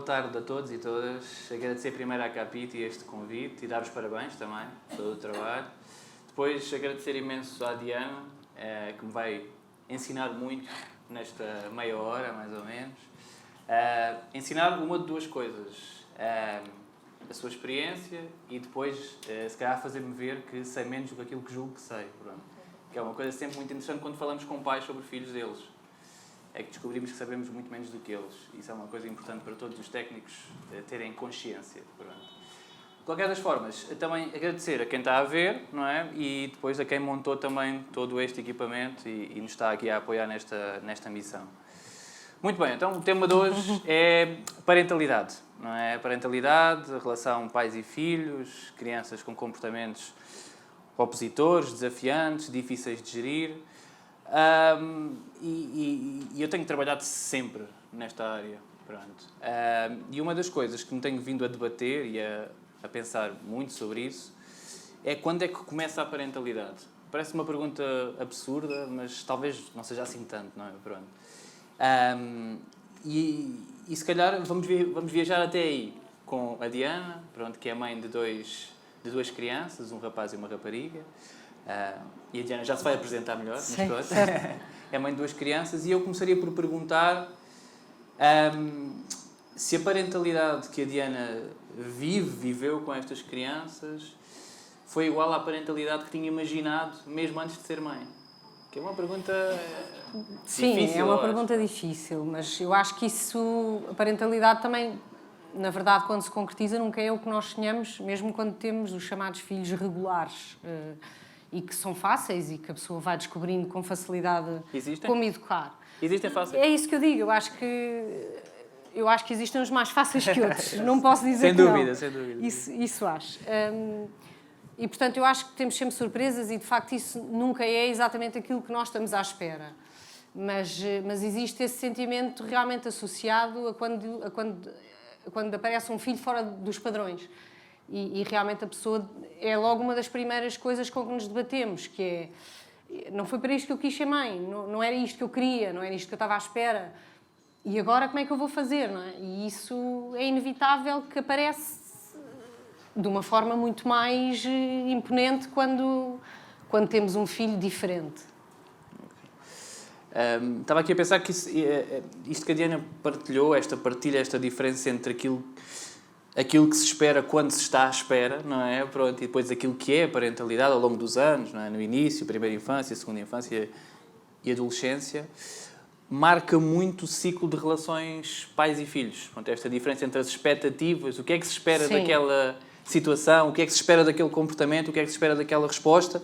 tarde a todos e todas. Agradecer primeiro à Capit este convite e dar-vos parabéns também pelo trabalho. Depois agradecer imenso à Diana, que me vai ensinar muito nesta meia hora, mais ou menos. Ensinar uma de duas coisas. A sua experiência e depois, se calhar, fazer-me ver que sei menos do que aquilo que julgo que sei. Pronto. Que é uma coisa sempre muito interessante quando falamos com pais sobre filhos deles. É que descobrimos que sabemos muito menos do que eles. Isso é uma coisa importante para todos os técnicos terem consciência. Pronto. De qualquer das formas, também agradecer a quem está a ver, não é? E depois a quem montou também todo este equipamento e nos está aqui a apoiar nesta missão. Muito bem, então o tema de hoje é parentalidade, não é? Parentalidade, relação pais e filhos, crianças com comportamentos opositores, desafiantes, difíceis de gerir. E eu tenho trabalhado sempre nesta área. Pronto. E uma das coisas que me tenho vindo a debater e a pensar muito sobre isso é quando é que começa a parentalidade. Parece uma pergunta absurda, mas talvez não seja assim tanto, não é? Pronto. E se calhar vamos viajar até aí com a Diana, pronto, que é mãe de duas crianças, um rapaz e uma rapariga. E a Diana já se vai apresentar melhor, sim, mas pronto. É mãe de duas crianças e eu começaria por perguntar se a parentalidade que a Diana viveu com estas crianças foi igual à parentalidade que tinha imaginado mesmo antes de ser mãe. Que é uma pergunta sim, difícil. É uma pergunta difícil, mas eu acho que isso, a parentalidade também, na verdade, quando se concretiza, nunca é o que nós sonhamos, mesmo quando temos os chamados filhos regulares e que são fáceis e que a pessoa vai descobrindo com facilidade como educar. Existem fáceis? É isso que eu digo, eu acho que existem os mais fáceis que outros, não posso dizer sem que dúvida, não. Sem dúvida. Isso acho. E, portanto, eu acho que temos sempre surpresas e, de facto, isso nunca é exatamente aquilo que nós estamos à espera. Mas existe esse sentimento realmente associado a quando aparece um filho fora dos padrões. E realmente a pessoa é logo uma das primeiras coisas com que nos debatemos, que é, não foi para isto que eu quis ser mãe, não era isto que eu queria, não era isto que eu estava à espera. E agora como é que eu vou fazer, não é? E isso é inevitável que aparece de uma forma muito mais imponente quando temos um filho diferente. Estava aqui a pensar que isto que a Diana partilhou, esta diferença entre aquilo que se espera quando se está à espera, não é? Pronto, e depois aquilo que é a parentalidade ao longo dos anos, não é? No início, primeira infância, segunda infância e adolescência, marca muito o ciclo de relações pais e filhos. Pronto, esta diferença entre as expectativas, o que é que se espera Sim. daquela situação, o que é que se espera daquele comportamento, o que é que se espera daquela resposta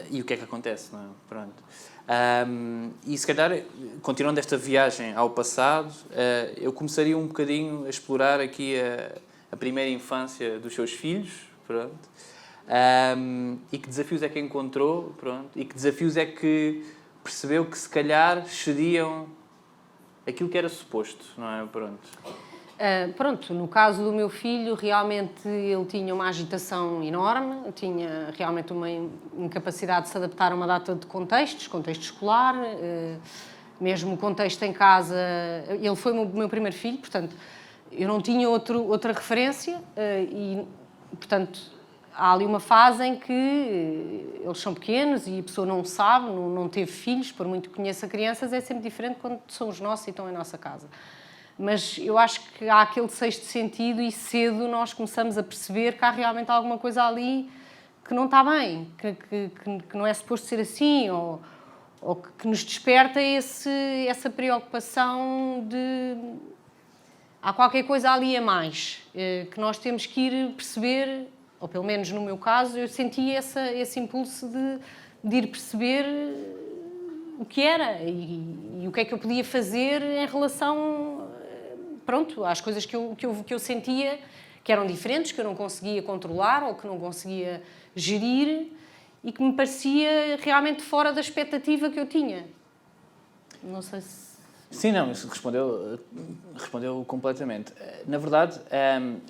e o que é que acontece, não é? Pronto. E se calhar, continuando esta viagem ao passado, eu começaria um bocadinho a explorar aqui a primeira infância dos seus filhos, pronto. E que desafios é que encontrou, pronto, e que desafios é que percebeu que se calhar excediam aquilo que era suposto, não é? Pronto, no caso do meu filho, realmente ele tinha uma agitação enorme, tinha realmente uma incapacidade de se adaptar a uma data de contextos, contexto escolar, mesmo o contexto em casa. Ele foi o meu primeiro filho, portanto, eu não tinha outra referência e, portanto, há ali uma fase em que eles são pequenos e a pessoa não sabe, não teve filhos, por muito que conheça crianças, é sempre diferente quando são os nossos e estão em nossa casa. Mas eu acho que há aquele sexto sentido e cedo nós começamos a perceber que há realmente alguma coisa ali que não está bem, que não é suposto ser assim, ou que nos desperta essa preocupação de... Há qualquer coisa ali a mais, que nós temos que ir perceber, ou pelo menos no meu caso, eu senti esse impulso de ir perceber o que era e o que é que eu podia fazer em relação... Pronto, às coisas que eu sentia que eram diferentes, que eu não conseguia controlar ou que não conseguia gerir e que me parecia realmente fora da expectativa que eu tinha. Não sei se... Sim, não, isso respondeu completamente. Na verdade,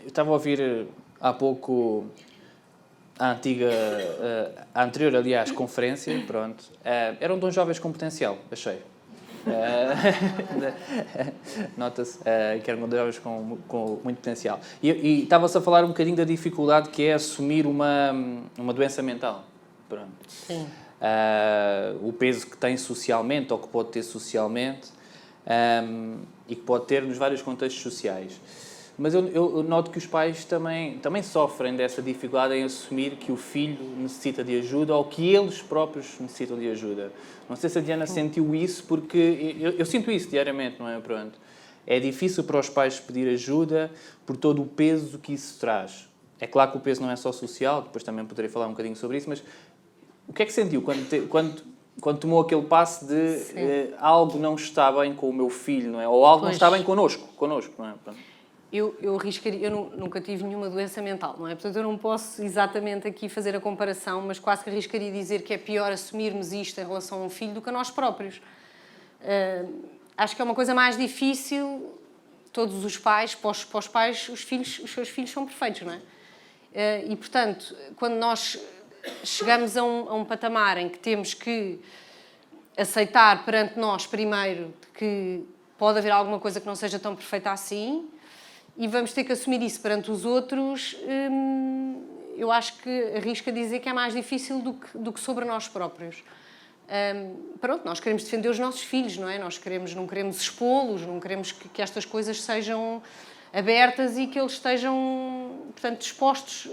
eu estava a ouvir há pouco a anterior, aliás, conferência, pronto. Eram de uns jovens com potencial, achei. Nota-se que eram jovens com muito potencial. E estava-se a falar um bocadinho da dificuldade que é assumir uma doença mental. Pronto. Sim. O peso que tem socialmente, ou que pode ter socialmente, e que pode ter nos vários contextos sociais. Mas eu noto que os pais também sofrem dessa dificuldade em assumir que o filho necessita de ajuda ou que eles próprios necessitam de ajuda. Não sei se a Diana sentiu isso, porque eu sinto isso diariamente, não é? Pronto. É difícil para os pais pedir ajuda por todo o peso que isso traz. É claro que o peso não é só social, depois também poderei falar um bocadinho sobre isso, mas o que é que sentiu quando tomou aquele passo de algo não está bem com o meu filho, não é? Ou algo não está bem connosco, não é? Pronto. Eu arriscaria, nunca tive nenhuma doença mental, não é? Portanto, eu não posso exatamente aqui fazer a comparação, mas quase que arriscaria dizer que é pior assumirmos isto em relação a um filho do que a nós próprios. Acho que é uma coisa mais difícil, todos os pais, para os pais, os seus filhos são perfeitos, não é? E, portanto, quando nós chegamos a um patamar em que temos que aceitar perante nós, primeiro, que pode haver alguma coisa que não seja tão perfeita assim, e vamos ter que assumir isso perante os outros, eu acho que arrisco a dizer que é mais difícil do que sobre nós próprios. Pronto, nós queremos defender os nossos filhos, não é? Nós não queremos expô-los, não queremos que estas coisas sejam abertas e que eles estejam, portanto, dispostos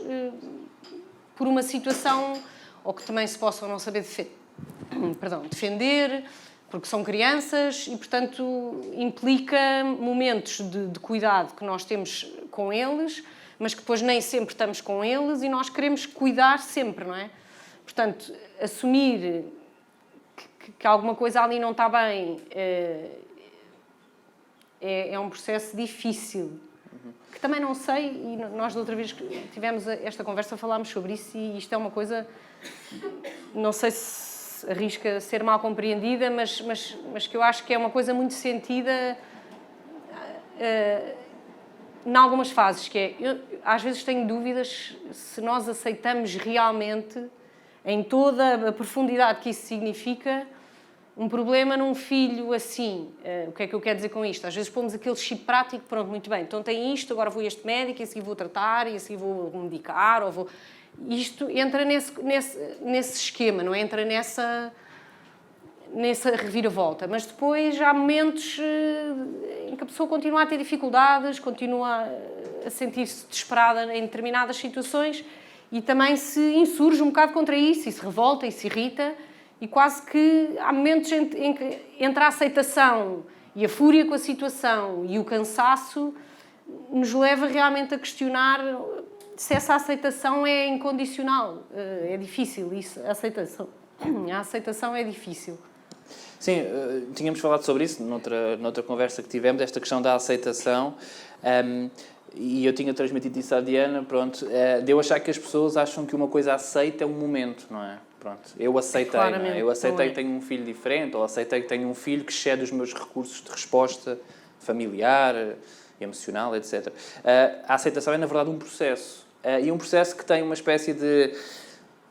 por uma situação, ou que também se possam não saber defender, porque são crianças e, portanto, implica momentos de cuidado que nós temos com eles, mas que depois nem sempre estamos com eles e nós queremos cuidar sempre, não é? Portanto, assumir que alguma coisa ali não está bem é um processo difícil. Que também não sei, e nós da outra vez que tivemos esta conversa falámos sobre isso e isto é uma coisa, não sei se arrisca ser mal compreendida, mas que eu acho que é uma coisa muito sentida em algumas fases, que é, eu às vezes tenho dúvidas se nós aceitamos realmente, em toda a profundidade que isso significa, um problema num filho assim. O que é que eu quero dizer com isto? Às vezes pomos aquele chip prático, pronto, muito bem, então tem isto, agora vou a este médico, e a seguir vou tratar, e a seguir vou medicar, ou vou... Isto entra nesse esquema, não é? Entra nessa reviravolta. Mas depois há momentos em que a pessoa continua a ter dificuldades, continua a sentir-se desesperada em determinadas situações e também se insurge um bocado contra isso, e se revolta e se irrita. E quase que há momentos em que entre a aceitação e a fúria com a situação e o cansaço nos leva realmente a questionar se essa aceitação é incondicional. É difícil isso, a aceitação é difícil. Sim, tínhamos falado sobre isso noutra conversa que tivemos, esta questão da aceitação, e eu tinha transmitido isso à Diana, pronto, de eu achar que as pessoas acham que uma coisa aceita é um momento, não é? Pronto, eu aceitei, não é? Eu aceitei que tenho um filho diferente, ou aceitei que tenho um filho que excede os meus recursos de resposta familiar, emocional, etc. A aceitação é, na verdade, um processo. E um processo que tem uma espécie de...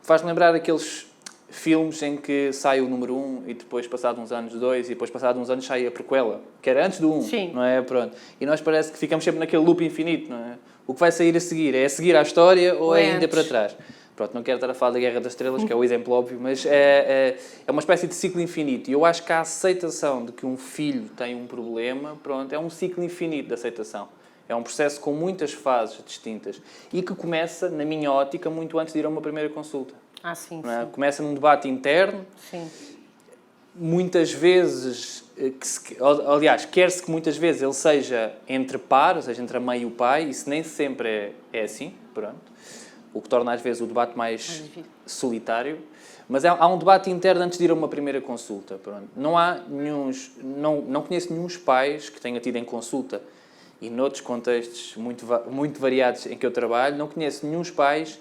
Faz-me lembrar aqueles filmes em que sai o número 1 e depois, passado uns anos, 2, e depois, passado uns anos, sai a prequela, que era antes do 1, Sim. Não é? Pronto. E nós parece que ficamos sempre naquele loop infinito, não é? O que vai sair a seguir? É a seguir à história ou é ainda para trás? Pronto, não quero estar a falar da Guerra das Estrelas, que é o exemplo óbvio, mas é uma espécie de ciclo infinito. E eu acho que a aceitação de que um filho tem um problema, pronto, é um ciclo infinito de aceitação. É um processo com muitas fases distintas e que começa, na minha ótica, muito antes de ir a uma primeira consulta. Sim, não é? sim. Começa num debate interno. Sim. Muitas vezes, aliás, quer-se que muitas vezes ele seja entre par, ou seja, entre a mãe e o pai, isso nem sempre é assim, pronto. O que torna às vezes o debate mais solitário. Mas há um debate interno antes de ir a uma primeira consulta. Pronto. Não conheço nenhum pais que tenha tido em consulta e noutros contextos muito variados em que eu trabalho, não conheço nenhum pais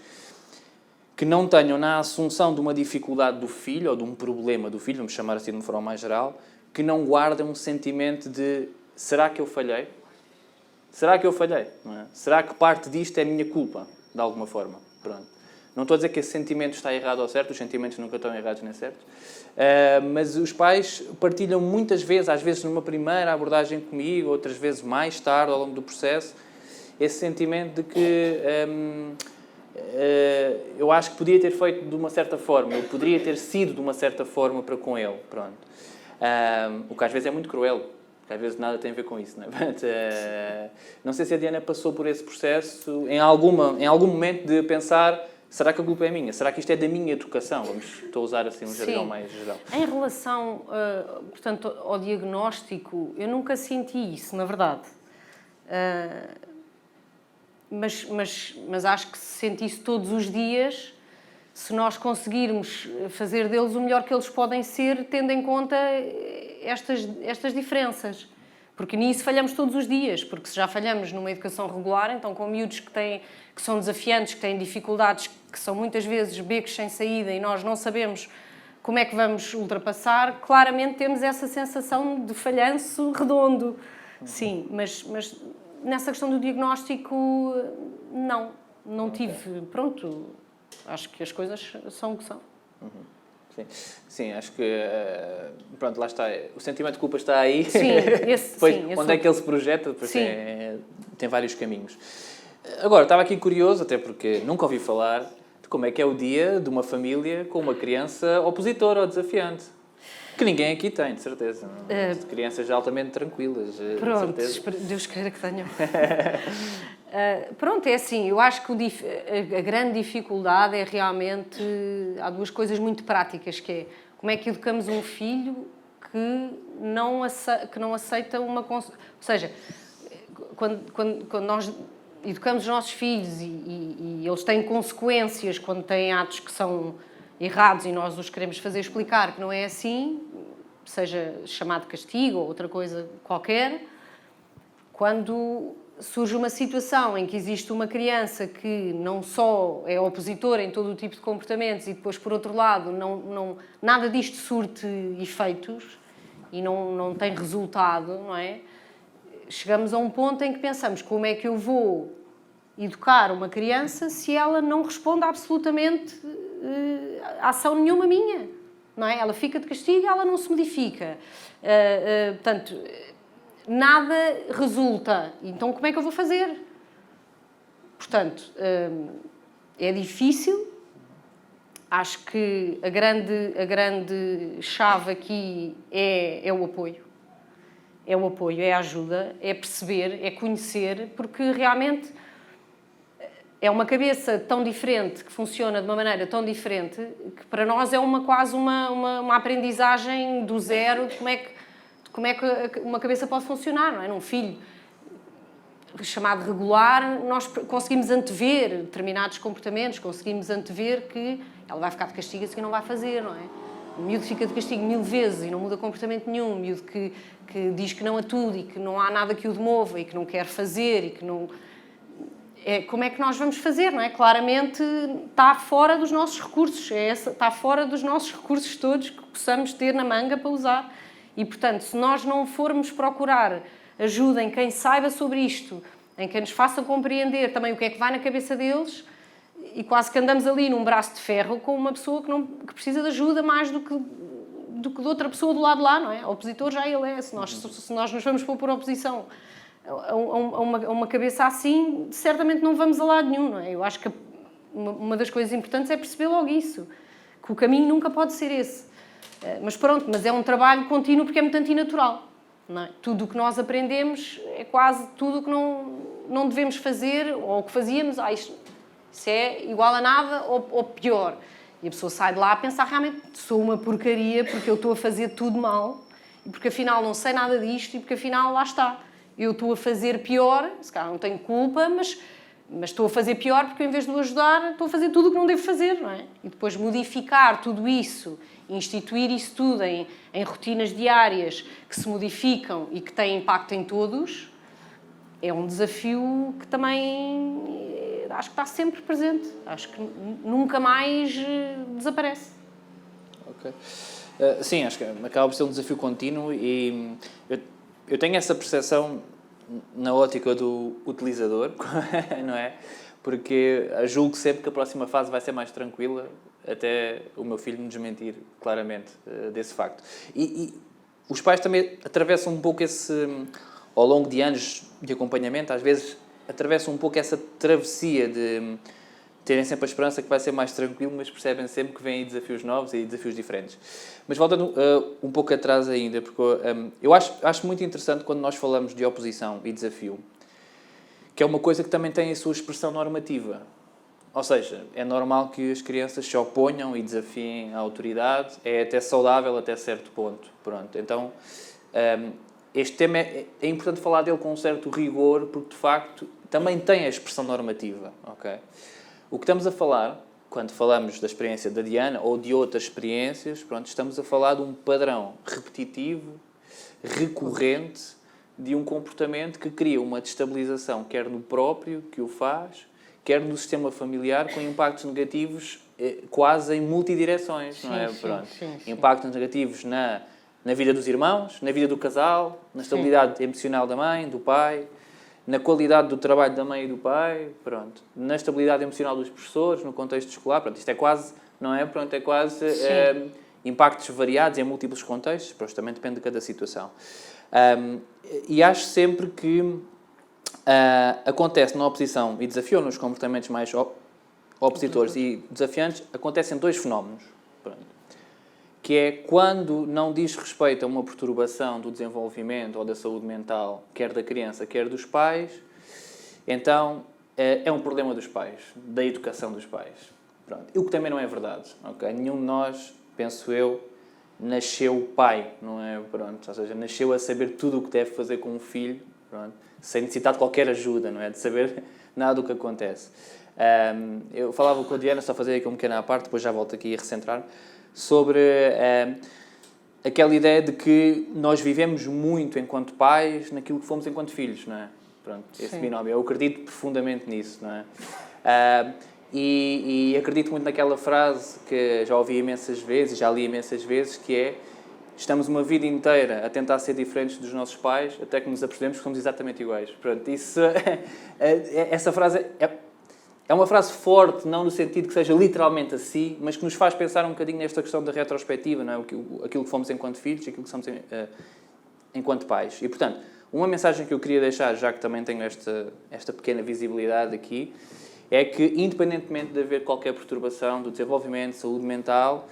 que não tenham na assunção de uma dificuldade do filho ou de um problema do filho, vamos chamar assim de uma forma mais geral, que não guardem um sentimento de será que eu falhei? Será que eu falhei? Não é? Será que parte disto é minha culpa? De alguma forma. Pronto. Não estou a dizer que esse sentimento está errado ou certo, os sentimentos nunca estão errados nem certos, mas os pais partilham muitas vezes, às vezes numa primeira abordagem comigo, outras vezes mais tarde, ao longo do processo, esse sentimento de que eu acho que podia ter feito de uma certa forma, eu poderia ter sido de uma certa forma para com ele, pronto. O que às vezes é muito cruel, porque às vezes nada tem a ver com isso, não é? Não sei se a Diana passou por esse processo em algum momento de pensar, será que a culpa é minha? Será que isto é da minha educação? Estou a usar assim um jargão mais geral. Em relação, portanto, ao diagnóstico, eu nunca senti isso, na verdade. Mas acho que se sentisse todos os dias, se nós conseguirmos fazer deles o melhor que eles podem ser, tendo em conta estas diferenças. Porque nisso falhamos todos os dias, porque se já falhamos numa educação regular, então com miúdos que são desafiantes, que têm dificuldades, que são muitas vezes becos sem saída e nós não sabemos como é que vamos ultrapassar, claramente temos essa sensação de falhanço redondo. Sim, mas nessa questão do diagnóstico, não tive. Pronto, acho que as coisas são o que são. Sim, acho que, pronto, lá está, o sentimento de culpa está aí. Sim, onde é que ele se projeta? Depois tem vários caminhos. Agora, estava aqui curioso, até porque nunca ouvi falar de como é que é o dia de uma família com uma criança opositora ou desafiante. Que ninguém aqui tem, de certeza. De crianças altamente tranquilas, pronto, de certeza. Deus queira que tenham. Pronto, é assim, eu acho que a grande dificuldade é realmente... Há duas coisas muito práticas, que é como é que educamos um filho que não aceita uma... Ou seja, quando nós educamos os nossos filhos e eles têm consequências quando têm atos que são errados e nós os queremos fazer explicar que não é assim, seja chamado de castigo ou outra coisa qualquer, quando surge uma situação em que existe uma criança que não só é opositora em todo o tipo de comportamentos e depois, por outro lado, nada disto surte efeitos e não tem resultado, não é? Chegamos a um ponto em que pensamos como é que eu vou educar uma criança se ela não responde absolutamente a ação nenhuma minha, não é? Ela fica de castigo e ela não se modifica. Portanto, nada resulta. Então, como é que eu vou fazer? Portanto, é difícil. Acho que a grande chave aqui é o apoio. É o apoio, é a ajuda, é perceber, é conhecer, porque realmente é uma cabeça tão diferente, que funciona de uma maneira tão diferente, que para nós é quase uma aprendizagem do zero de como é que uma cabeça pode funcionar, não é? Num filho chamado regular, nós conseguimos antever determinados comportamentos, conseguimos antever que ela vai ficar de castigo e assim não vai fazer, não é? O miúdo fica de castigo 1000 vezes e não muda comportamento nenhum. O miúdo que diz que não a tudo e que não há nada que o demova e que não quer fazer e que não... como é que nós vamos fazer, não é? Claramente está fora dos nossos recursos. Está fora dos nossos recursos todos que possamos ter na manga para usar. E, portanto, se nós não formos procurar ajuda em quem saiba sobre isto, em quem nos faça compreender também o que é que vai na cabeça deles, e quase que andamos ali num braço de ferro com uma pessoa que precisa de ajuda mais do que de outra pessoa do lado de lá, não é? O opositor já ele é. Se nós nos vamos pôr por oposição a uma cabeça assim, certamente não vamos a lado nenhum, não é? Eu acho que uma das coisas importantes é perceber logo isso, que o caminho nunca pode ser esse. Mas pronto, mas é um trabalho contínuo porque é muito antinatural, não é? Tudo o que nós aprendemos é quase tudo o que não devemos fazer, ou o que fazíamos, isso é igual a nada ou pior. E a pessoa sai de lá a pensar, realmente, sou uma porcaria porque eu estou a fazer tudo mal, e porque afinal não sei nada disto, e porque afinal lá está. Eu estou a fazer pior, se calhar não tenho culpa, mas estou a fazer pior porque em vez de o ajudar, estou a fazer tudo o que não devo fazer, não é? E depois modificar tudo isso, instituir isso tudo em rotinas diárias que se modificam e que têm impacto em todos, é um desafio que também acho que está sempre presente. Acho que nunca mais desaparece. Ok. Sim, acho que acaba por ser um desafio contínuo e eu tenho essa percepção na ótica do utilizador, não é? porque julgo sempre que a próxima fase vai ser mais tranquila, até o meu filho me desmentir claramente desse facto. E os pais também atravessam um pouco ao longo de anos de acompanhamento, às vezes atravessam um pouco essa travessia de terem sempre a esperança que vai ser mais tranquilo, mas percebem sempre que vêm aí desafios novos e desafios diferentes. Mas voltando um pouco atrás ainda, porque eu acho muito interessante quando nós falamos de oposição e desafio, que é uma coisa que também tem a sua expressão normativa. Ou seja, é normal que as crianças se oponham e desafiem a autoridade, é até saudável até certo ponto. Pronto. Então, este tema é importante falar dele com um certo rigor, porque de facto também tem a expressão normativa. Okay? O que estamos a falar, quando falamos da experiência da Diana ou de outras experiências, pronto, estamos a falar de um padrão repetitivo, recorrente, de um comportamento que cria uma destabilização, quer no próprio que o faz, quer no sistema familiar, com impactos negativos quase em multidireções, não é? Pronto. Sim. Impactos negativos na vida dos irmãos, na vida do casal, na estabilidade emocional da mãe, do pai, na qualidade do trabalho da mãe e do pai, pronto, na estabilidade emocional dos professores, no contexto escolar, pronto, isto é quase, não é? Pronto, é quase impactos variados em múltiplos contextos, pronto, também depende de cada situação. E acho sempre que acontece na oposição e desafio nos comportamentos mais opositores e desafiantes, acontecem dois fenómenos, pronto, que é quando não diz respeito a uma perturbação do desenvolvimento ou da saúde mental, quer da criança, quer dos pais, então é um problema dos pais, da educação dos pais. Pronto. O que também não é verdade. Okay? Nenhum de nós, penso eu, nasceu pai, não é? Pronto. Ou seja, nasceu a saber tudo o que deve fazer com um filho, pronto, sem necessitar de qualquer ajuda, não é? De saber nada do que acontece. Eu falava com a Diana, só fazer aqui um pequeno à parte, depois já volto aqui a recentrar, sobre aquela ideia de que nós vivemos muito enquanto pais naquilo que fomos enquanto filhos, não é? Pronto, esse binómio. Eu acredito profundamente nisso, não é? E acredito muito naquela frase que já ouvi imensas vezes, já li imensas vezes, que é: estamos uma vida inteira a tentar ser diferentes dos nossos pais, até que nos apercebemos que somos exatamente iguais. Pronto, isso, essa frase é uma frase forte, não no sentido que seja literalmente assim, mas que nos faz pensar um bocadinho nesta questão da retrospectiva, não é? Aquilo que fomos enquanto filhos e aquilo que somos enquanto pais. E, portanto, uma mensagem que eu queria deixar, já que também tenho esta pequena visibilidade aqui, é que, independentemente de haver qualquer perturbação do desenvolvimento, saúde mental,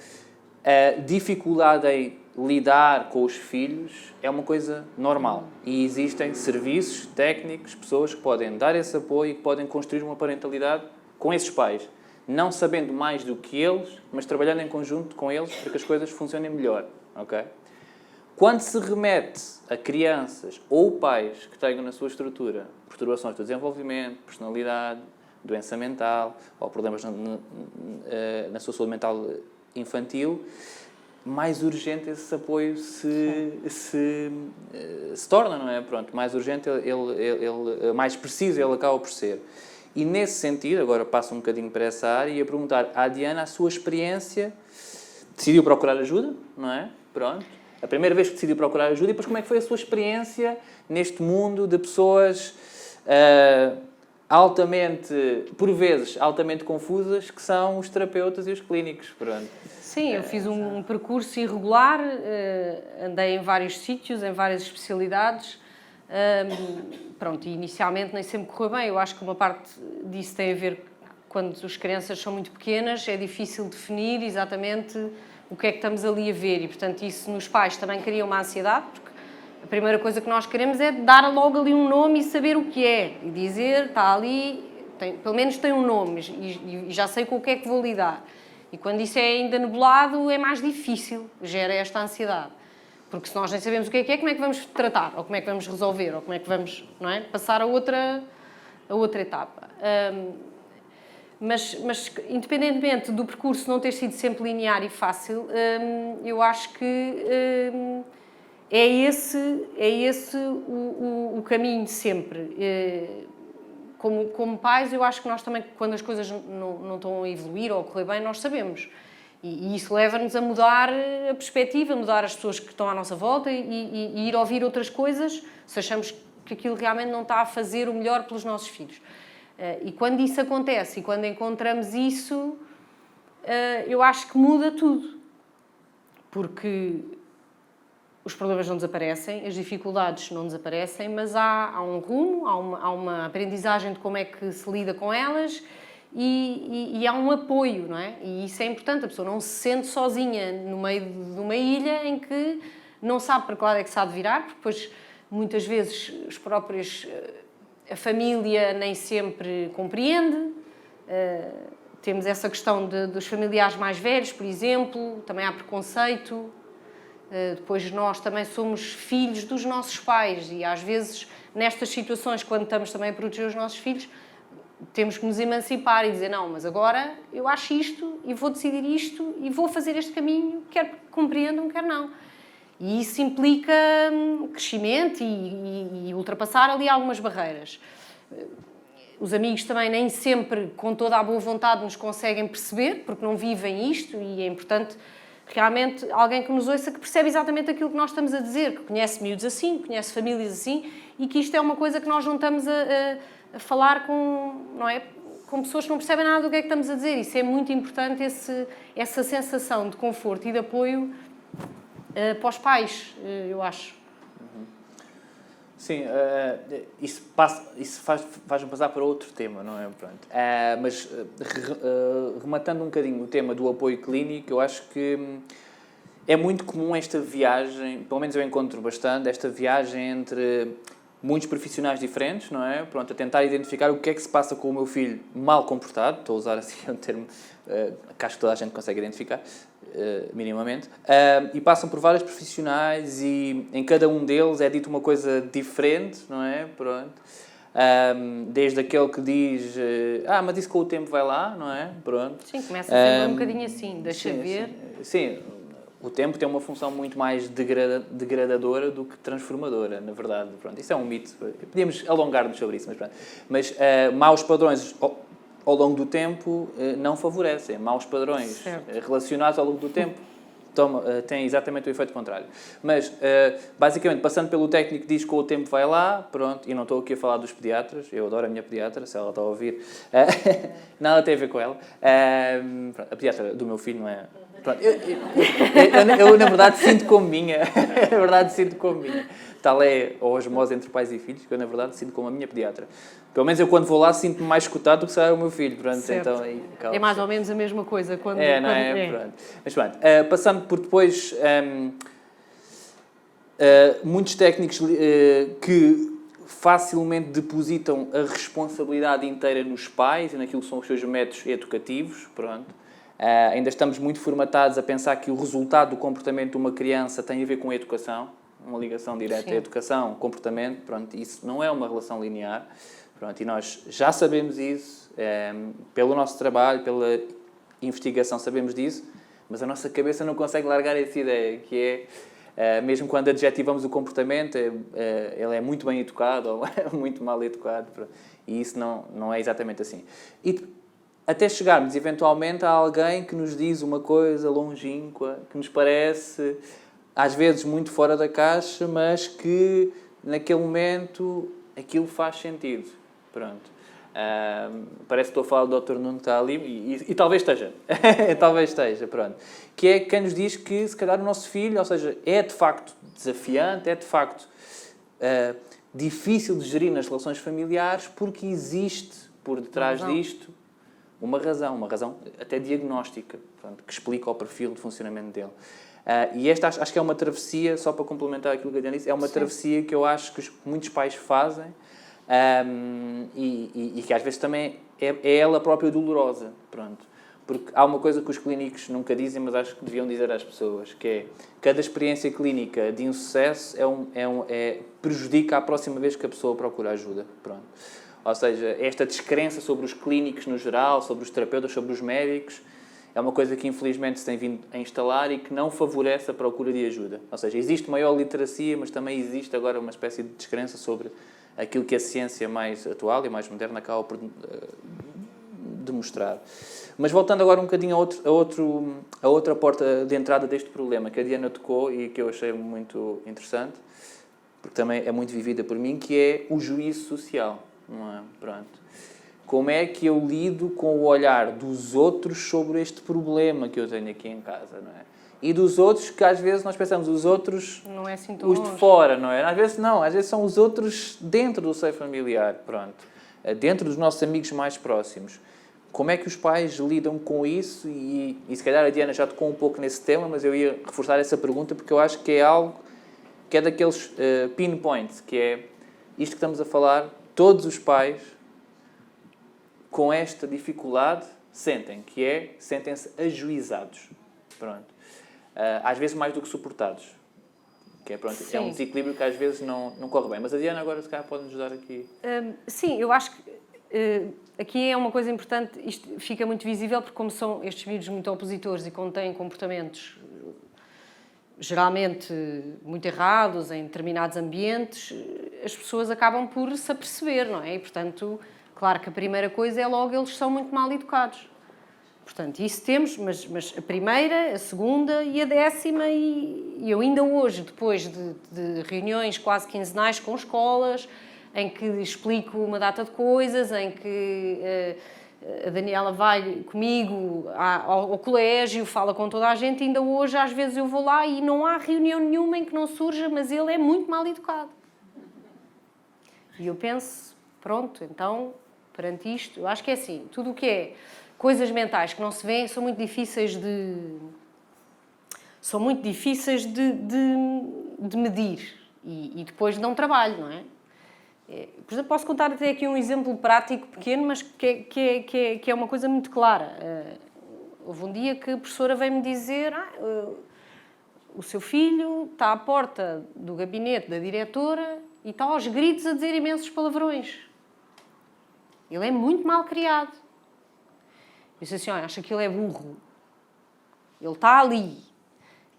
a dificuldade em lidar com os filhos é uma coisa normal. E existem serviços, técnicos, pessoas que podem dar esse apoio e que podem construir uma parentalidade com esses pais. Não sabendo mais do que eles, mas trabalhando em conjunto com eles para que as coisas funcionem melhor. Okay? Quando se remete a crianças ou pais que tenham na sua estrutura perturbações do desenvolvimento, personalidade, doença mental ou problemas na sua saúde mental infantil, mais urgente esse apoio se torna, não é? Pronto, mais urgente, mais preciso ele acaba por ser. E nesse sentido, agora passo um bocadinho para essa área e a perguntar à Diana a sua experiência. Decidiu procurar ajuda, não é? Pronto. A primeira vez que decidiu procurar ajuda, e depois como é que foi a sua experiência neste mundo de pessoas por vezes, altamente confusas, que são os terapeutas e os clínicos. Pronto. Sim, eu fiz um percurso irregular, andei em vários sítios, em várias especialidades. Pronto, e inicialmente nem sempre correu bem. Eu acho que uma parte disso tem a ver quando as crianças são muito pequenas, é difícil definir exatamente o que é que estamos ali a ver. E, portanto, isso nos pais também cria uma ansiedade, porque a primeira coisa que nós queremos é dar logo ali um nome e saber o que é. E dizer, está ali, pelo menos tem um nome e já sei com o que é que vou lidar. E quando isso é ainda nebulado, é mais difícil, gera esta ansiedade. Porque se nós nem sabemos o que é, como é que vamos tratar? Ou como é que vamos resolver? Ou como é que vamos, não é, passar a outra etapa? Mas, independentemente do percurso não ter sido sempre linear e fácil, eu acho que é esse o caminho sempre. Como pais, eu acho que nós também, quando as coisas não estão a evoluir ou a correr bem, nós sabemos. E isso leva-nos a mudar a perspectiva, a mudar as pessoas que estão à nossa volta e ir ouvir outras coisas se achamos que aquilo realmente não está a fazer o melhor pelos nossos filhos. E quando isso acontece e quando encontramos isso, eu acho que muda tudo. Porque os problemas não desaparecem, as dificuldades não desaparecem, mas há um rumo, há uma aprendizagem de como é que se lida com elas e há um apoio, não é? E isso é importante, a pessoa não se sente sozinha no meio de uma ilha em que não sabe para que lado é que se há de virar, porque depois, muitas vezes, a família nem sempre compreende. Temos essa questão dos familiares mais velhos, por exemplo, também há preconceito. Depois nós também somos filhos dos nossos pais e às vezes nestas situações, quando estamos também a proteger os nossos filhos, temos que nos emancipar e dizer não, mas agora eu acho isto e vou decidir isto e vou fazer este caminho, quer compreendam, quer não. E isso implica crescimento e ultrapassar ali algumas barreiras. Os amigos também nem sempre, com toda a boa vontade, nos conseguem perceber, porque não vivem isto e é importante realmente alguém que nos ouça, que percebe exatamente aquilo que nós estamos a dizer, que conhece miúdos assim, conhece famílias assim e que isto é uma coisa que nós não estamos a falar não é, com pessoas que não percebem nada do que é que estamos a dizer. Isso é muito importante, essa sensação de conforto e de apoio para os pais, eu acho. Sim, isso faz-me passar para outro tema, não é? Pronto. Mas rematando um bocadinho o tema do apoio clínico, eu acho que é muito comum esta viagem, pelo menos eu encontro bastante, esta viagem entre muitos profissionais diferentes, não é? Pronto, a tentar identificar o que é que se passa com o meu filho mal comportado, estou a usar assim um termo que acho que toda a gente consegue identificar, minimamente, e passam por vários profissionais e em cada um deles é dito uma coisa diferente, não é? Pronto. Desde aquele que diz mas isso com o tempo vai lá, não é? Pronto. Sim, começa sempre um bocadinho assim, deixa ver. Sim, o tempo tem uma função muito mais degradadora do que transformadora, na verdade. Pronto, isso é um mito. Podíamos alongar-nos sobre isso, mas pronto. Mas maus padrões ao longo do tempo não favorecem. Maus padrões relacionados ao longo do tempo têm exatamente o efeito contrário. Mas, basicamente, passando pelo técnico que diz que com o tempo vai lá, pronto, e não estou aqui a falar dos pediatras, eu adoro a minha pediatra, se ela está a ouvir, nada tem a ver com ela. A pediatra do meu filho não é... Pronto, eu, na verdade, sinto como minha. Na verdade, sinto como minha. Tal é a osmose entre pais e filhos, que eu, na verdade, sinto como a minha pediatra. Pelo menos eu, quando vou lá, sinto-me mais escutado do que será o meu filho. Pronto, então, aí, é mais ou menos a mesma coisa. Pronto. Mas pronto, passando por depois... muitos técnicos que facilmente depositam a responsabilidade inteira nos pais e naquilo que são os seus métodos educativos, pronto. Ainda estamos muito formatados a pensar que o resultado do comportamento de uma criança tem a ver com a educação, uma ligação direta à educação, comportamento, pronto, isso não é uma relação linear, pronto, e nós já sabemos isso, pelo nosso trabalho, pela investigação sabemos disso, mas a nossa cabeça não consegue largar essa ideia, que é, mesmo quando adjetivamos o comportamento, ele é muito bem educado ou muito mal educado, pronto, e isso não é exatamente assim. E até chegarmos, eventualmente, a alguém que nos diz uma coisa longínqua, que nos parece, às vezes, muito fora da caixa, mas que, naquele momento, aquilo faz sentido. Pronto. Parece que estou a falar do Dr. Nuno que está ali, e talvez esteja. Talvez esteja, pronto. Que é quem nos diz que, se calhar, o nosso filho, ou seja, é de facto desafiante, é de facto difícil de gerir nas relações familiares, porque existe, por detrás disto, uma razão até diagnóstica, pronto, que explica o perfil de funcionamento dele. E esta acho que é uma travessia, só para complementar aquilo que a Diana disse, é uma travessia que eu acho que muitos pais fazem e que às vezes também é ela própria dolorosa, pronto. Porque há uma coisa que os clínicos nunca dizem, mas acho que deviam dizer às pessoas, que é cada experiência clínica de insucesso prejudica a próxima vez que a pessoa procura ajuda, pronto. Ou seja, esta descrença sobre os clínicos no geral, sobre os terapeutas, sobre os médicos, é uma coisa que infelizmente se tem vindo a instalar e que não favorece a procura de ajuda. Ou seja, existe maior literacia, mas também existe agora uma espécie de descrença sobre aquilo que a ciência mais atual e mais moderna acaba por demonstrar. Mas voltando agora um bocadinho a outra porta de entrada deste problema, que a Diana tocou e que eu achei muito interessante, porque também é muito vivida por mim, que é o juízo social. Não é? Pronto. Como é que eu lido com o olhar dos outros sobre este problema que eu tenho aqui em casa, não é? E dos outros, que às vezes nós pensamos, os outros, não é assim tão os longe. de fora, não é? Às vezes não, às vezes são os outros dentro do seio familiar, pronto. Dentro dos nossos amigos mais próximos. Como é que os pais lidam com isso? E se calhar a Diana já tocou um pouco nesse tema, mas eu ia reforçar essa pergunta porque eu acho que é algo que é daqueles pinpoints, que é isto que estamos a falar, todos os pais com esta dificuldade sentem-se ajuizados. Pronto. Às vezes mais do que suportados. Que é, pronto, é um desequilíbrio que às vezes não corre bem. Mas a Diana agora se calhar pode nos dar aqui... Sim, eu acho que aqui é uma coisa importante, isto fica muito visível porque como são estes miúdos muito opositores e contêm comportamentos geralmente muito errados em determinados ambientes, as pessoas acabam por se aperceber, não é? E, portanto, claro que a primeira coisa é logo eles são muito mal educados. Portanto, isso temos, mas a primeira, a segunda e a 10ª, e eu ainda hoje, depois de reuniões quase quinzenais com escolas, em que explico uma data de coisas, em que a Daniela vai comigo ao colégio, fala com toda a gente, ainda hoje às vezes eu vou lá e não há reunião nenhuma em que não surja, mas ele é muito mal educado. E eu penso, pronto, então, perante isto, eu acho que é assim, tudo o que é coisas mentais que não se vêem são muito difíceis de medir e depois dão trabalho, não é? Por exemplo, posso contar até aqui um exemplo prático pequeno, mas que é uma coisa muito clara. Houve um dia que a professora veio-me dizer o seu filho está à porta do gabinete da diretora e está aos gritos a dizer imensos palavrões. Ele é muito mal criado. Eu disse assim, olha, acha que ele é burro. Ele está ali.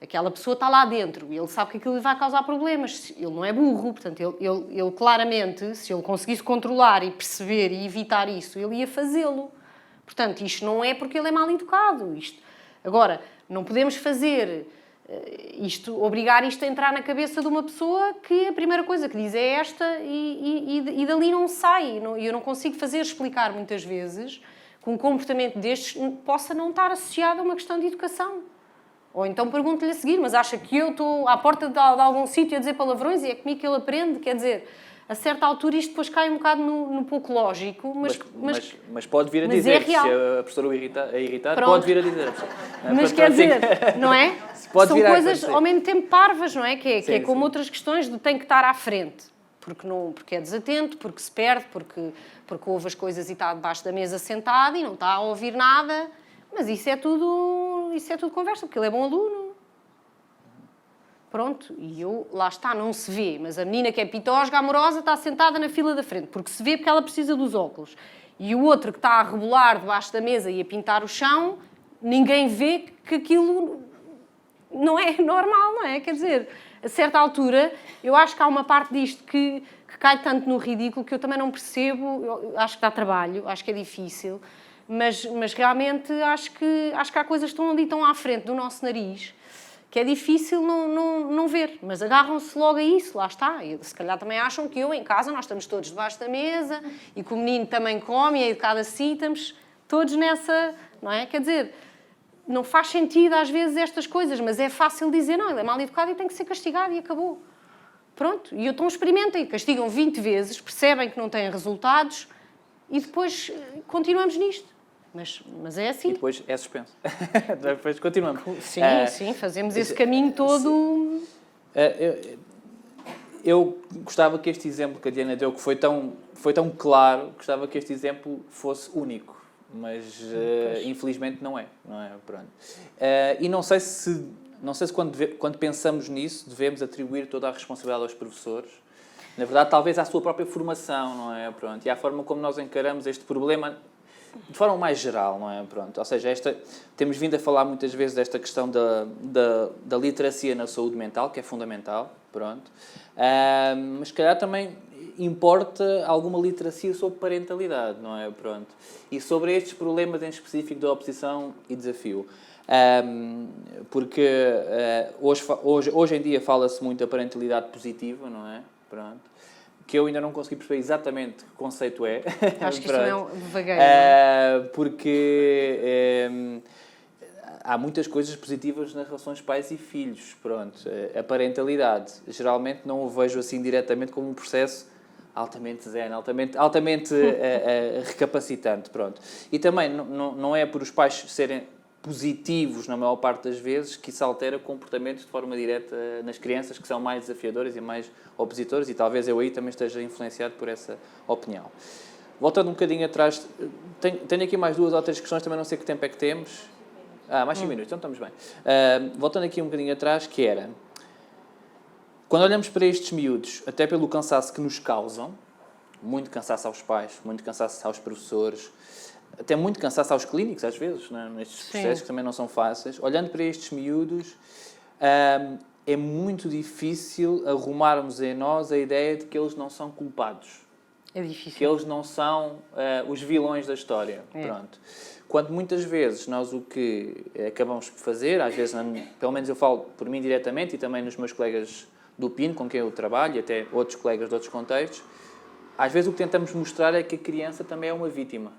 Aquela pessoa está lá dentro e ele sabe que aquilo lhe vai causar problemas. Ele não é burro, portanto, ele claramente, se ele conseguisse controlar e perceber e evitar isso, ele ia fazê-lo. Portanto, isto não é porque ele é mal educado. Agora, não podemos fazer obrigar isto a entrar na cabeça de uma pessoa que a primeira coisa que diz é esta e dali não sai. Eu não consigo explicar muitas vezes que um comportamento destes possa não estar associado a uma questão de educação. Ou então pergunto-lhe a seguir, mas acha que eu estou à porta de algum sítio a dizer palavrões e é comigo que ele aprende? Quer dizer, a certa altura isto depois cai um bocado no pouco lógico, mas pode vir a dizer, é real. Se a professora o irritar, pode vir a dizer. Mas quer dizer, não é? São coisas ao mesmo tempo parvas, não é? Que é como outras questões de tem que estar à frente. Porque é desatento, porque se perde, porque ouve as coisas e está debaixo da mesa sentado e não está a ouvir nada. Mas isso é tudo conversa, porque ele é bom aluno. Pronto, e lá está, não se vê. Mas a menina que é pitosga, amorosa, está sentada na fila da frente, porque se vê porque ela precisa dos óculos. E o outro que está a rebolar debaixo da mesa e a pintar o chão, ninguém vê que aquilo não é normal, não é? Quer dizer, a certa altura, eu acho que há uma parte disto que cai tanto no ridículo que eu também não percebo. Eu acho que dá trabalho, acho que é difícil. Mas realmente acho que há coisas que estão ali tão à frente do nosso nariz que é difícil não ver. Mas agarram-se logo a isso, lá está. E se calhar também acham que em casa, nós estamos todos debaixo da mesa e que o menino também come e é educado assim, estamos todos nessa... Não é? Quer dizer, não faz sentido às vezes estas coisas, mas é fácil dizer, não, ele é mal educado e tem que ser castigado e acabou. Pronto. E então experimentem, castigam 20 vezes, percebem que não têm resultados e depois continuamos nisto. Mas é assim. E depois é suspenso. Depois continuamos. Sim, fazemos esse caminho todo. Eu gostava que este exemplo que a Diana deu, que foi tão claro, gostava que este exemplo fosse único. Mas infelizmente não é. Pronto. E não sei se quando pensamos nisso devemos atribuir toda a responsabilidade aos professores. Na verdade, talvez à sua própria formação, não é? Pronto. E à forma como nós encaramos este problema de forma mais geral, não é? Pronto. Ou seja, temos vindo a falar muitas vezes desta questão da literacia na saúde mental, que é fundamental, pronto. Mas, se calhar, também importa alguma literacia sobre parentalidade, não é? Pronto. E sobre estes problemas em específico da oposição e desafio. Porque hoje em dia fala-se muito da parentalidade positiva, não é? Pronto. que eu ainda não consegui perceber exatamente que conceito é. Acho que isto não é um vagueiro. Porque há muitas coisas positivas nas relações pais e filhos. Pronto, a parentalidade, geralmente não o vejo assim diretamente como um processo altamente zen, altamente recapacitante. Pronto. E também não é por os pais serem positivos na maior parte das vezes que isso altera comportamentos de forma direta nas crianças que são mais desafiadores e mais opositores, e talvez eu aí também esteja influenciado por essa opinião. Voltando um bocadinho atrás, tenho aqui mais 2 ou 3 questões, também não sei que tempo é que temos. Mais 5 minutos, então estamos bem. Voltando aqui um bocadinho atrás, que era, quando olhamos para estes miúdos, até pelo cansaço que nos causam, muito cansaço aos pais, muito cansaço aos professores, até muito cansaço aos clínicos, às vezes, né? Nestes processos que também não são fáceis. Olhando para estes miúdos, é muito difícil arrumarmos em nós a ideia de que eles não são culpados. É difícil. Que eles não são os vilões da história. Pronto. Quando muitas vezes nós o que acabamos por fazer, às vezes, pelo menos eu falo por mim diretamente e também nos meus colegas do PIN, com quem eu trabalho, e até outros colegas de outros contextos, às vezes o que tentamos mostrar é que a criança também é uma vítima.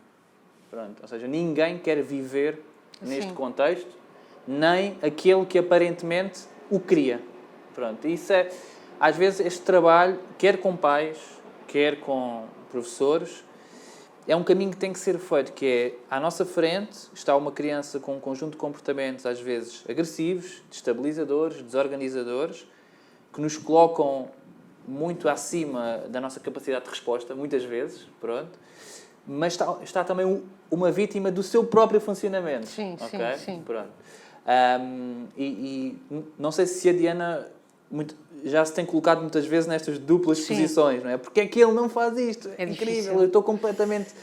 Pronto. Ou seja, ninguém quer viver neste contexto, nem aquele que aparentemente o cria. Pronto. Isso é, às vezes, este trabalho, quer com pais, quer com professores, é um caminho que tem que ser feito, que é, à nossa frente está uma criança com um conjunto de comportamentos, às vezes, agressivos, destabilizadores, desorganizadores, que nos colocam muito acima da nossa capacidade de resposta, muitas vezes, pronto, mas está também uma vítima do seu próprio funcionamento. Sim, okay? sim. Pronto. E não sei se a Diana já se tem colocado muitas vezes nestas duplas posições, não é? Porque é que ele não faz isto? É incrível, difícil. Eu estou completamente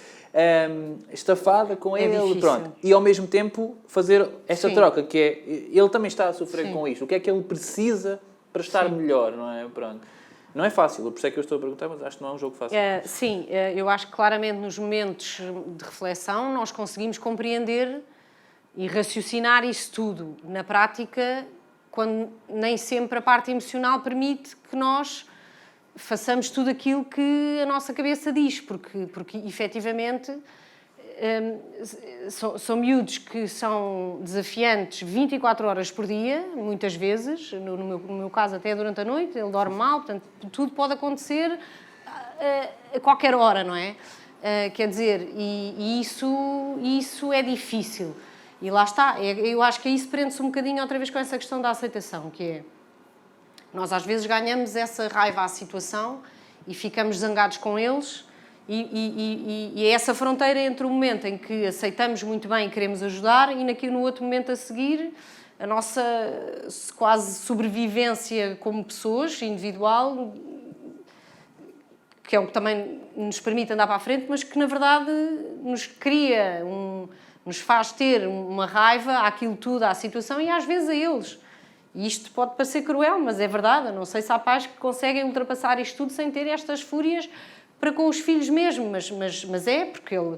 estafada com ele. Difícil. Pronto. E ao mesmo tempo fazer esta troca, que é, ele também está a sofrer com isto. O que é que ele precisa para estar melhor, não é? Pronto. Não é fácil, por isso é que eu estou a perguntar, mas acho que não é um jogo fácil. Eu acho que claramente nos momentos de reflexão nós conseguimos compreender e raciocinar isso tudo. Na prática, quando nem sempre a parte emocional permite que nós façamos tudo aquilo que a nossa cabeça diz, porque efetivamente são miúdos que são desafiantes 24 horas por dia, muitas vezes, no meu caso até durante a noite, ele dorme mal, portanto tudo pode acontecer a qualquer hora, não é? Quer dizer, e isso é difícil. E lá está, eu acho que isso prende-se um bocadinho outra vez com essa questão da aceitação, que é, nós às vezes ganhamos essa raiva à situação e ficamos zangados com eles, e é essa fronteira entre o momento em que aceitamos muito bem e queremos ajudar e no outro momento a seguir a nossa quase sobrevivência como pessoas, individual, que é o que também nos permite andar para a frente, mas que na verdade nos cria, nos faz ter uma raiva àquilo tudo, à situação e às vezes a eles. E isto pode parecer cruel, mas é verdade. Eu não sei se há pais que conseguem ultrapassar isto tudo sem ter estas fúrias para com os filhos mesmo, mas é porque ele,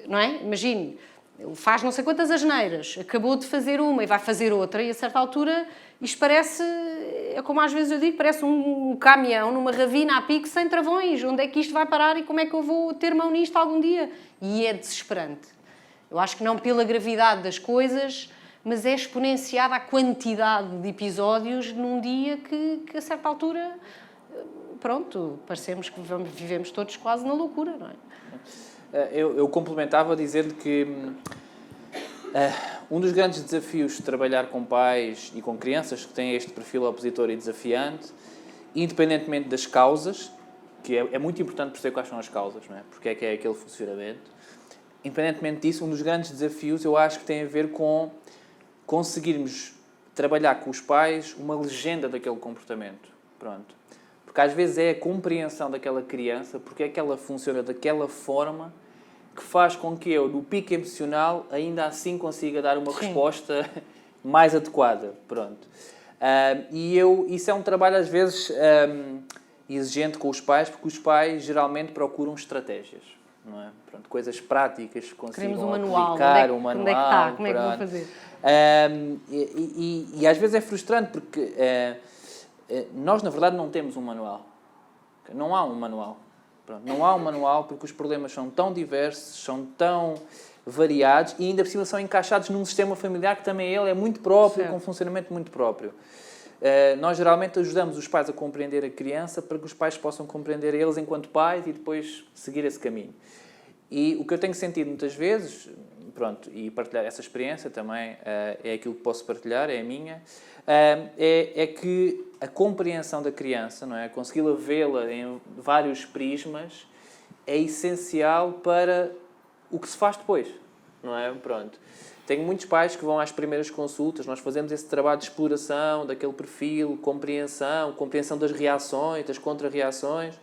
não é? Imagine, ele faz não sei quantas asneiras, acabou de fazer uma e vai fazer outra, e a certa altura isto parece, é como às vezes eu digo, parece um caminhão numa ravina a pique sem travões. Onde é que isto vai parar e como é que eu vou ter mão nisto algum dia? E é desesperante. Eu acho que não pela gravidade das coisas, mas é exponenciada a quantidade de episódios num dia que a certa altura, pronto, parecemos que vivemos todos quase na loucura, não é? Eu complementava dizendo que um dos grandes desafios de trabalhar com pais e com crianças que têm este perfil opositor e desafiante, independentemente das causas, que é muito importante perceber quais são as causas, não é? Porque é que é aquele funcionamento. Independentemente disso, um dos grandes desafios eu acho que tem a ver com conseguirmos trabalhar com os pais uma legenda daquele comportamento. Pronto. Porque às vezes é a compreensão daquela criança, porque é que ela funciona daquela forma, que faz com que eu, no pico emocional, ainda assim consiga dar uma resposta mais adequada. Pronto. Isso é um trabalho às vezes exigente com os pais, porque os pais geralmente procuram estratégias. Não é? Pronto, coisas práticas que consigam aplicar, um manual. Onde é que está? Como é que vou fazer? E às vezes é frustrante porque nós, na verdade, não temos um manual. Não há um manual. Pronto, não há um manual porque os problemas são tão diversos, são tão variados e ainda por cima são encaixados num sistema familiar que também ele é muito próprio, certo, com um funcionamento muito próprio. Nós geralmente ajudamos os pais a compreender a criança para que os pais possam compreender eles enquanto pais e depois seguir esse caminho. E o que eu tenho sentido muitas vezes, pronto, e partilhar essa experiência também é aquilo que posso partilhar, é a minha, é que a compreensão da criança, não é? Consegui-la vê-la em vários prismas, é essencial para o que se faz depois, não é? Pronto. Tenho muitos pais que vão às primeiras consultas, nós fazemos esse trabalho de exploração daquele perfil, compreensão das reações, das contra-reações,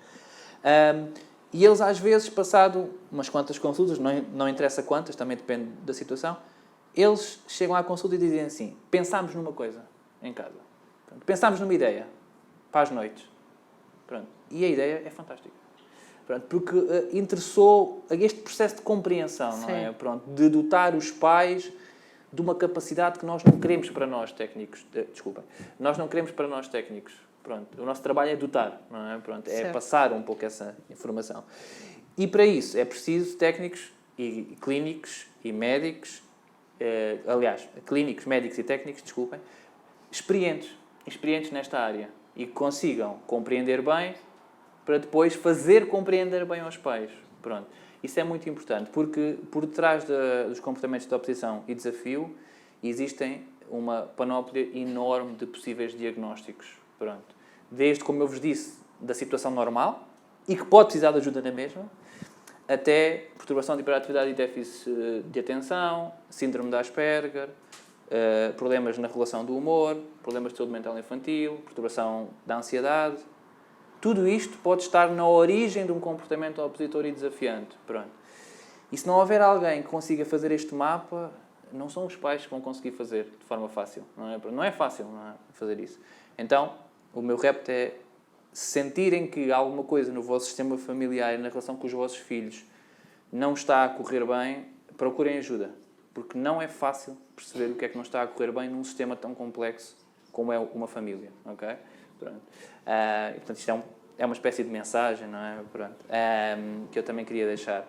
e eles às vezes, passado umas quantas consultas, não interessa quantas, também depende da situação, eles chegam à consulta e dizem assim, pensámos numa coisa em casa. Pronto, pensámos numa ideia para as noites. Pronto. E a ideia é fantástica. Pronto, porque interessou este processo de compreensão, não é? Pronto, de dotar os pais de uma capacidade que nós não queremos para nós técnicos. Nós não queremos para nós técnicos. Pronto, o nosso trabalho é dotar, não é? Pronto, é passar um pouco essa informação. E para isso é preciso técnicos e clínicos e médicos, aliás, clínicos, médicos e técnicos, desculpem, experientes nesta área e que consigam compreender bem para depois fazer compreender bem aos pais. Pronto. Isso é muito importante, porque por detrás dos comportamentos de oposição e desafio existem uma panóplia enorme de possíveis diagnósticos. Pronto. Desde, como eu vos disse, da situação normal e que pode precisar de ajuda na mesma, até perturbação de hiperatividade e déficit de atenção, síndrome de Asperger, problemas na regulação do humor, problemas de saúde mental infantil, perturbação da ansiedade. Tudo isto pode estar na origem de um comportamento opositor e desafiante. Pronto. E se não houver alguém que consiga fazer este mapa, não são os pais que vão conseguir fazer de forma fácil. Não é fácil, não é, fazer isso. Então, o meu repto é sentirem que alguma coisa no vosso sistema familiar e na relação com os vossos filhos não está a correr bem, procurem ajuda. Porque não é fácil perceber o que é que não está a correr bem num sistema tão complexo como é uma família. Ok? Pronto. E, portanto, isto é uma espécie de mensagem, não é? Pronto. Que eu também queria deixar.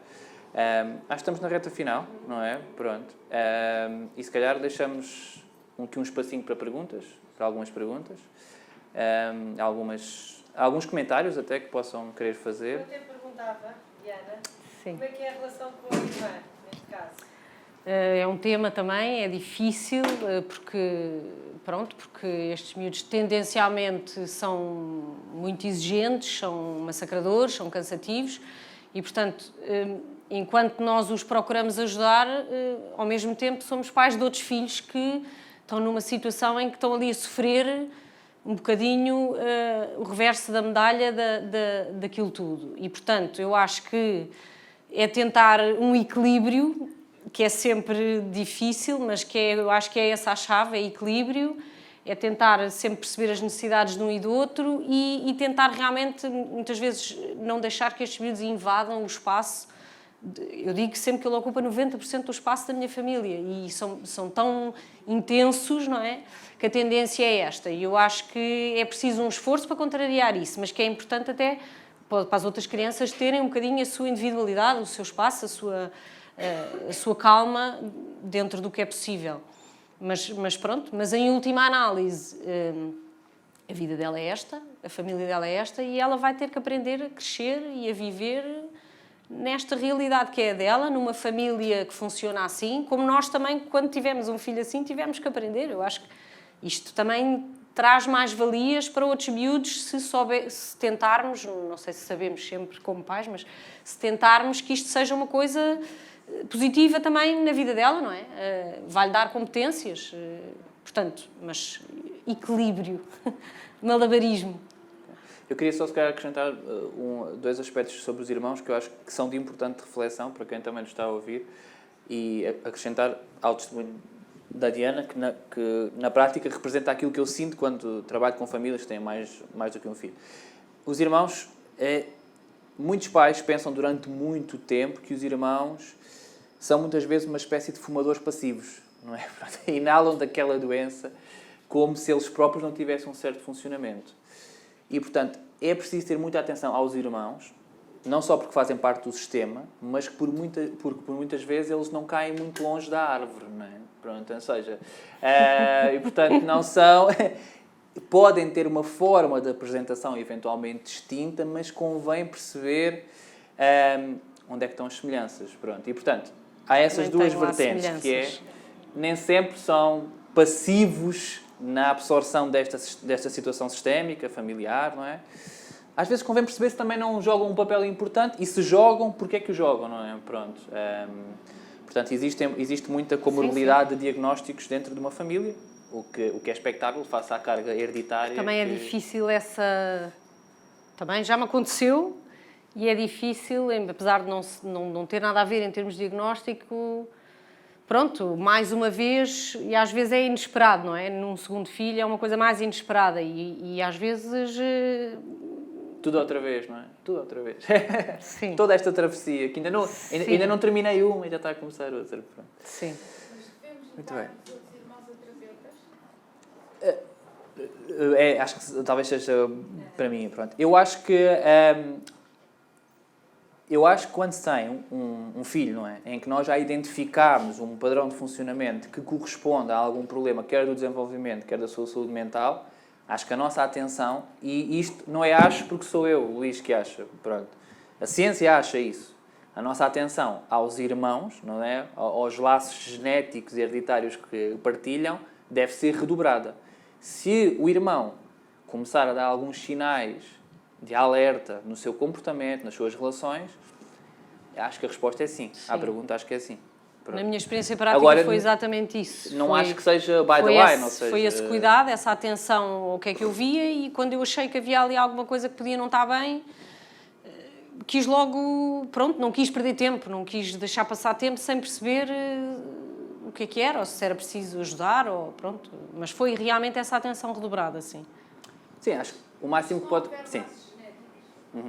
Acho que estamos na reta final, não é? Pronto. E se calhar deixamos aqui um espacinho para perguntas, para algumas perguntas. Alguns comentários até que possam querer fazer. Eu até perguntava, Diana, Sim. como é que é a relação com a irmã, neste caso? É um tema também, é difícil, porque estes miúdos tendencialmente são muito exigentes, são massacradores, são cansativos e, portanto, enquanto nós os procuramos ajudar, ao mesmo tempo somos pais de outros filhos que estão numa situação em que estão ali a sofrer um bocadinho o reverso da medalha daquilo tudo. E, portanto, eu acho que é tentar um equilíbrio, que é sempre difícil, mas eu acho que é essa a chave, é equilíbrio, é tentar sempre perceber as necessidades de um e do outro e tentar realmente, muitas vezes, não deixar que estes miúdos invadam o espaço. Eu digo sempre que ele ocupa 90% do espaço da minha família e são tão intensos, não é? Que a tendência é esta. E eu acho que é preciso um esforço para contrariar isso, mas que é importante até para as outras crianças terem um bocadinho a sua individualidade, o seu espaço, a sua calma dentro do que é possível. Mas em última análise, a vida dela é esta, a família dela é esta e ela vai ter que aprender a crescer e a viver nesta realidade que é a dela, numa família que funciona assim, como nós também, quando tivemos um filho assim, tivemos que aprender. Eu acho que isto também traz mais valias para outros miúdos se tentarmos, não sei se sabemos sempre como pais, mas se tentarmos que isto seja uma coisa positiva também na vida dela, não é? Vai-lhe dar competências, portanto, mas equilíbrio, malabarismo. Eu queria só, se calhar, acrescentar dois aspectos sobre os irmãos que eu acho que são de importante reflexão para quem também nos está a ouvir e acrescentar ao testemunho da Diana, que na prática representa aquilo que eu sinto quando trabalho com famílias que têm mais do que um filho. Os irmãos, muitos pais pensam durante muito tempo que os irmãos são muitas vezes uma espécie de fumadores passivos, não é? Inalam daquela doença como se eles próprios não tivessem um certo funcionamento. E, portanto, é preciso ter muita atenção aos irmãos, não só porque fazem parte do sistema, mas que porque por muitas vezes eles não caem muito longe da árvore, não é? Pronto, ou seja, e portanto não são... Podem ter uma forma de apresentação eventualmente distinta, mas convém perceber onde é que estão as semelhanças. Pronto. E, portanto, há essas duas vertentes, que é, nem sempre são passivos na absorção desta situação sistémica, familiar, não é? Às vezes convém perceber se também não jogam um papel importante e se jogam, porque é que o jogam, não é? Pronto. Portanto, existe muita comorbilidade de diagnósticos dentro de uma família, o que é expectável face à carga hereditária. Também é difícil essa... Também já me aconteceu e é difícil, apesar de não ter nada a ver em termos de diagnóstico, pronto, mais uma vez, e às vezes é inesperado, não é? Num segundo filho é uma coisa mais inesperada e às vezes... Tudo outra vez, não é? Tudo outra vez. Sim. Toda esta travessia, que ainda não terminei uma e já está a começar outra. Pronto. Sim. Muito bem. Acho que talvez seja para mim, pronto. Eu acho que quando se tem um filho, não é, em que nós já identificarmos um padrão de funcionamento que corresponde a algum problema, quer do desenvolvimento, quer da sua saúde mental, acho que a nossa atenção, e isto não é acho porque sou eu, Luís, que acha, pronto. A ciência acha isso. A nossa atenção aos irmãos, não é, aos laços genéticos e hereditários que partilham, deve ser redobrada. Se o irmão começar a dar alguns sinais de alerta no seu comportamento, nas suas relações, acho que a resposta é sim. À pergunta, acho que é sim. Pronto. Na minha experiência prática agora, foi exatamente isso. Não acho que seja by the line, ou seja... Foi esse cuidado, essa atenção ao que é que eu via e quando eu achei que havia ali alguma coisa que podia não estar bem, quis logo... Pronto, não quis perder tempo, não quis deixar passar tempo sem perceber... o que era, ou se era preciso ajudar, ou pronto. Mas foi realmente essa atenção redobrada, sim. Sim, acho que o máximo que pode... Sim. Eu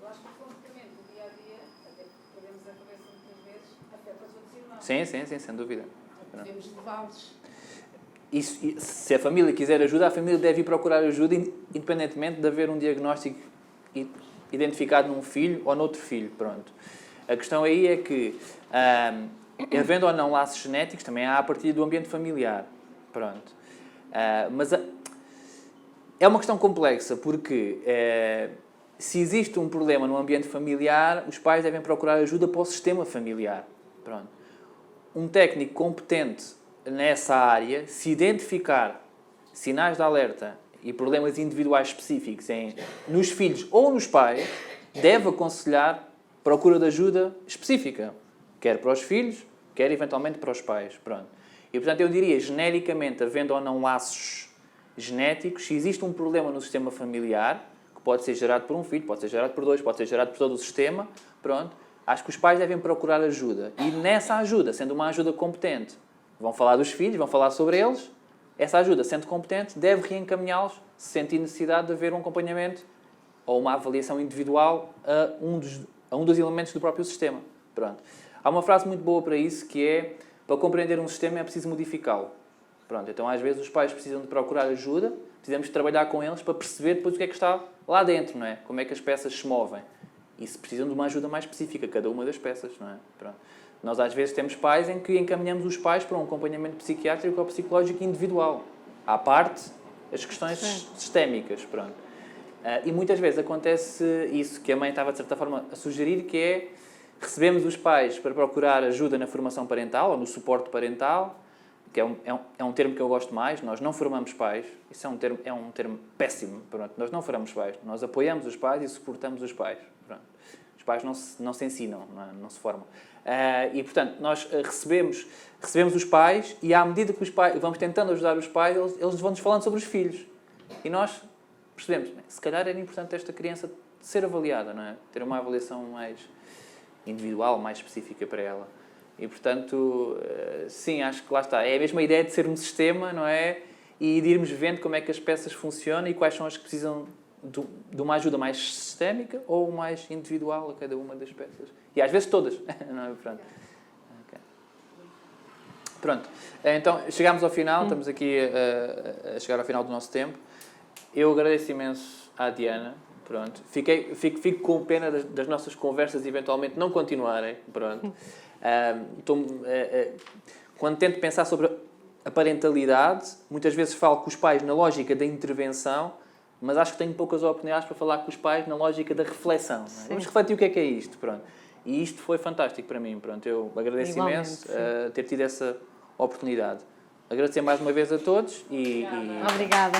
acho que o comportamento do dia-a-dia, até porque podemos a cabeça muitas vezes, afeta os outros irmãos. Sim, sem dúvida. Podemos levá-los. Se a família quiser ajuda, a família deve ir procurar ajuda, independentemente de haver um diagnóstico identificado num filho ou noutro filho. Pronto. A questão aí é que... havendo ou não laços genéticos, também há a partir do ambiente familiar. Pronto. Mas é uma questão complexa, porque se existe um problema no ambiente familiar, os pais devem procurar ajuda para o sistema familiar. Pronto. Um técnico competente nessa área, se identificar sinais de alerta e problemas individuais específicos nos filhos ou nos pais, deve aconselhar procura de ajuda específica, quer para os filhos, quer eventualmente para os pais. Pronto. E, portanto, eu diria, genericamente, havendo ou não laços genéticos, se existe um problema no sistema familiar, que pode ser gerado por um filho, pode ser gerado por dois, pode ser gerado por todo o sistema, pronto, acho que os pais devem procurar ajuda. E nessa ajuda, sendo uma ajuda competente, vão falar dos filhos, vão falar sobre eles, essa ajuda, sendo competente, deve reencaminhá-los se sentir necessidade de haver um acompanhamento ou uma avaliação individual a um dos elementos do próprio sistema. Pronto. Há uma frase muito boa para isso, que é, para compreender um sistema é preciso modificá-lo. Pronto, então às vezes os pais precisam de procurar ajuda, precisamos de trabalhar com eles para perceber depois o que é que está lá dentro, não é? Como é que as peças se movem. E se precisam de uma ajuda mais específica, cada uma das peças, não é? Pronto. Nós às vezes temos pais em que encaminhamos os pais para um acompanhamento psiquiátrico ou psicológico individual. À parte, as questões sistémicas, pronto. E muitas vezes acontece isso que a mãe estava de certa forma a sugerir, que é recebemos os pais para procurar ajuda na formação parental ou no suporte parental, que é um termo que eu gosto mais. Nós não formamos pais, isso é um termo péssimo. Pronto. Nós não formamos pais, nós apoiamos os pais e suportamos os pais. Pronto. Os pais não se ensinam, não se formam. E, portanto, nós recebemos os pais e, à medida que os pais vamos tentando ajudar os pais, eles vão-nos falando sobre os filhos. E nós percebemos, se calhar era importante esta criança ser avaliada, não é? Ter uma avaliação mais individual, mais específica para ela. E, portanto, sim, acho que lá está. É a mesma ideia de ser um sistema, não é? E de irmos vendo como é que as peças funcionam e quais são as que precisam de uma ajuda mais sistémica ou mais individual a cada uma das peças. E às vezes todas. Não é? Pronto. Okay. Pronto. Então, chegámos ao final. Estamos aqui a chegar ao final do nosso tempo. Eu agradeço imenso à Diana. Pronto. Fico com pena das nossas conversas eventualmente não continuarem. Pronto. Quando tento pensar sobre a parentalidade, muitas vezes falo com os pais na lógica da intervenção, mas acho que tenho poucas oportunidades para falar com os pais na lógica da reflexão. Não é? Vamos refletir o que é isto. Pronto. E isto foi fantástico para mim. Pronto. Eu agradeço imenso ter tido essa oportunidade. Agradecer mais uma vez a todos e... Obrigada.